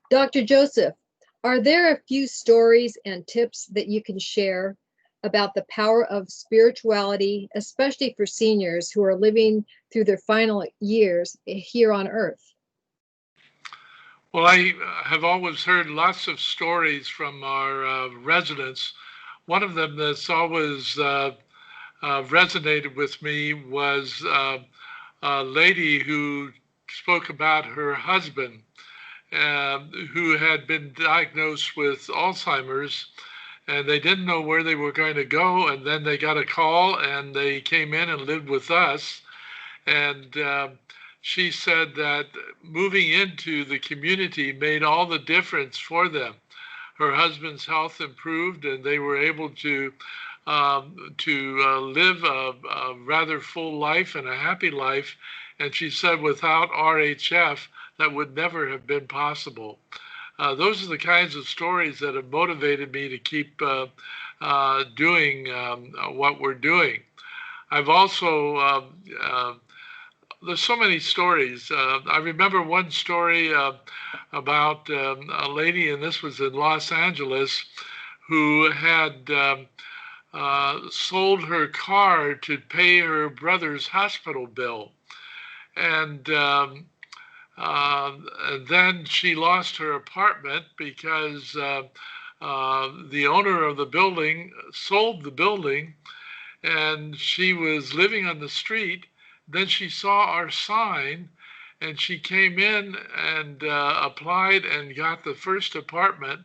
Dr. Joseph, are there a few stories and tips that you can share about the power of spirituality, especially for seniors who are living through their final years here on Earth? Well, I have always heard lots of stories from our residents. One of them that's always resonated with me was a lady who spoke about her husband who had been diagnosed with Alzheimer's, and they didn't know where they were going to go. And then they got a call and they came in and lived with us. And she said that moving into the community made all the difference for them. Her husband's health improved, and they were able to live a rather full life and a happy life. And she said without RHF, that would never have been possible. Those are the kinds of stories that have motivated me to keep doing what we're doing. I've also there's so many stories. I remember one story about a lady, and this was in Los Angeles, who had sold her car to pay her brother's hospital bill. And then she lost her apartment because the owner of the building sold the building, and she was living on the street. Then she saw our sign, and she came in and applied and got the first apartment.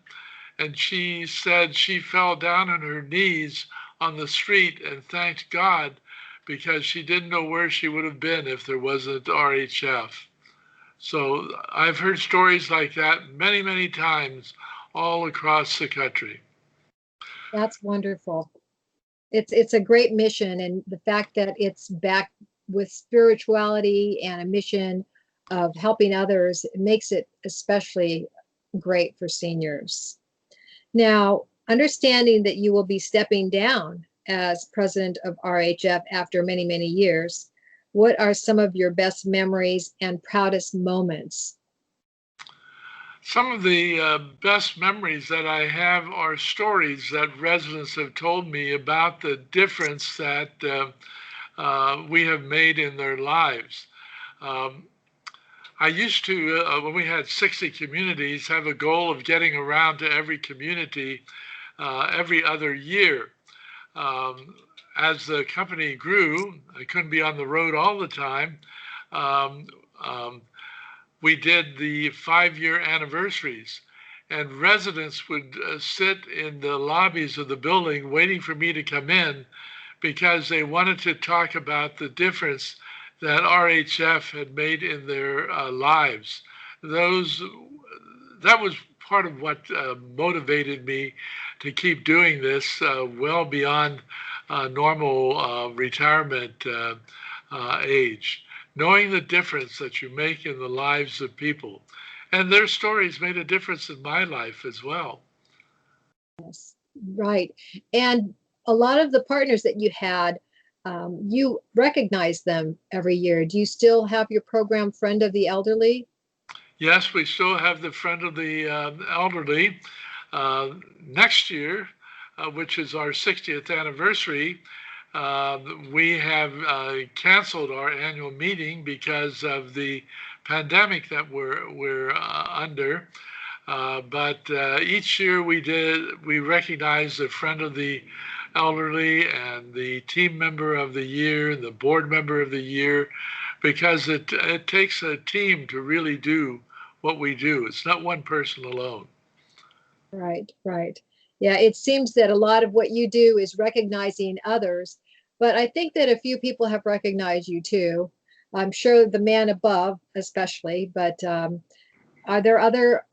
And she said she fell down on her knees on the street and thanked God because she didn't know where she would have been if there wasn't RHF. So I've heard stories like that many, many times all across the country. That's wonderful. It's a great mission, and the fact that it's backed with spirituality and a mission of helping others makes it especially great for seniors. Now, understanding that you will be stepping down as president of RHF after many, many years, what are some of your best memories and proudest moments? Some of the best memories that I have are stories that residents have told me about the difference that we have made in their lives. Um, I used to, when we had 60 communities, have a goal of getting around to every community every other year. Um, as the company grew, I couldn't be on the road all the time. Um, um, we did the 5-year anniversaries, and residents would sit in the lobbies of the building waiting for me to come in because they wanted to talk about the difference that RHF had made in their lives. Those that was part of what motivated me to keep doing this well beyond normal retirement age. Knowing the difference that you make in the lives of people. And their stories made a difference in my life as well. Yes, right. And a lot of the partners that you had, you recognize them every year. Do you still have your program, Friend of the Elderly? Yes, we still have the Friend of the Elderly. Next year, which is our 60th anniversary, we have canceled our annual meeting because of the pandemic that we're under. But each year we recognize the Friend of the Elderly and the Team Member of the Year and the Board Member of the Year because it takes a team to really do what we do. It's not one person alone. Right, right. Yeah, it seems that a lot of what you do is recognizing others, but I think that a few people have recognized you too. I'm sure the man above, especially, but are there other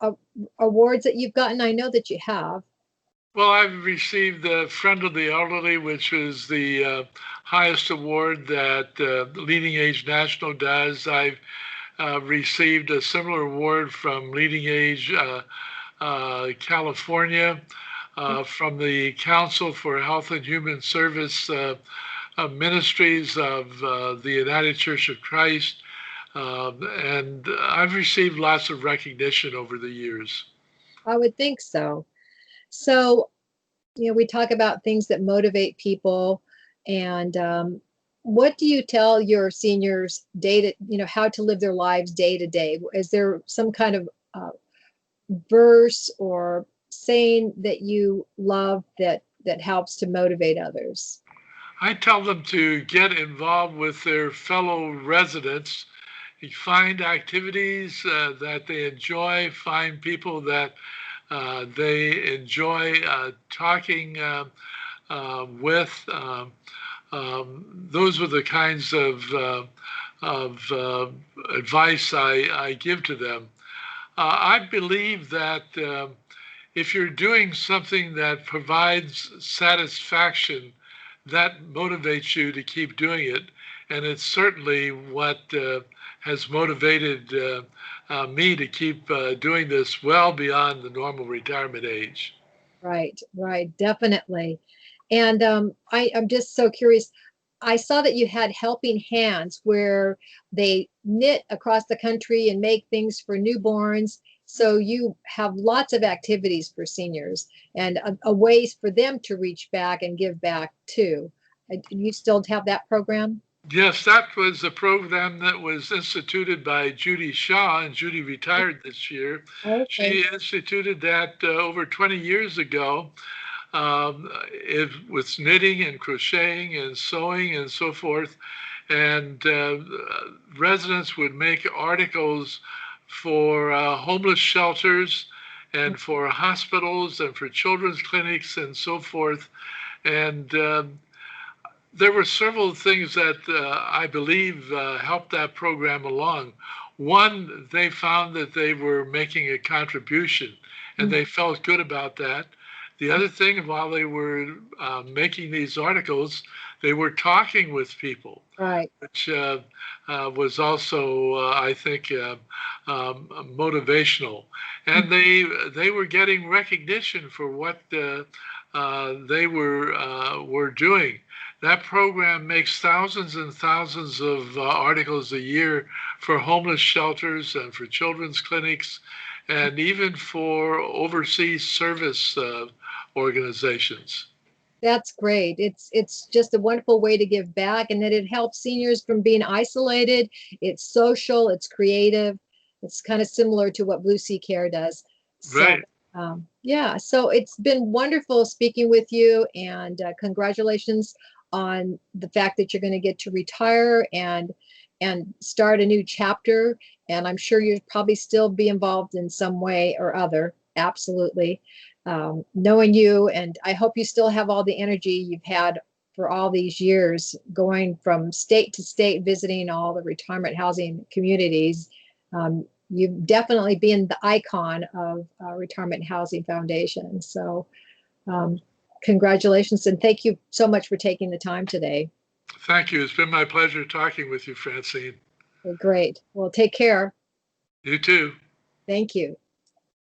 awards that you've gotten? I know that you have. Well, I've received the Friend of the Elderly, which is the highest award that Leading Age National does. I've received a similar award from Leading Age California, from the Council for Health and Human Service Ministries of the United Church of Christ. And I've received lots of recognition over the years. I would think so. So, we talk about things that motivate people, and what do you tell your seniors how to live their lives day to day? Is there some kind of verse or saying that you love that helps to motivate others? I tell them to get involved with their fellow residents. You find activities that they enjoy, find people that they enjoy talking with. Those are the kinds of advice I give to them. I believe that if you're doing something that provides satisfaction, that motivates you to keep doing it. And it's certainly what has motivated me to keep doing this well beyond the normal retirement age. Right, right, definitely. And I'm just so curious. I saw that you had helping hands where they knit across the country and make things for newborns. So you have lots of activities for seniors and a ways for them to reach back and give back too. You still have that program? Yes, that was a program that was instituted by Judy Shaw, and Judy retired this year. Okay. She instituted that over 20 years ago. With knitting and crocheting and sewing and so forth. And residents would make articles for homeless shelters and for hospitals and for children's clinics and so forth. And there were several things that I believe helped that program along. One, they found that they were making a contribution and they felt good about that. The other thing, while they were making these articles, they were talking with people, Right. which was also, I think, motivational. And they were getting recognition for what they were doing. That program makes thousands and thousands of articles a year for homeless shelters and for children's clinics and even for overseas service organizations. That's great. It's just a wonderful way to give back, and that it helps seniors from being isolated. It's social, it's creative. It's kind of similar to what Blue Sea Care does. So, Right. yeah, so it's been wonderful speaking with you, and congratulations on the fact that you're going to get to retire and start a new chapter. And I'm sure you'll probably still be involved in some way or other. Absolutely. Knowing you, and I hope you still have all the energy you've had for all these years, going from state to state, visiting all the retirement housing communities. You've definitely been the icon of Retirement Housing Foundation. So congratulations, and thank you so much for taking the time today. Thank you. It's been my pleasure talking with you, Francine. Well, great. Well, take care. You too. Thank you.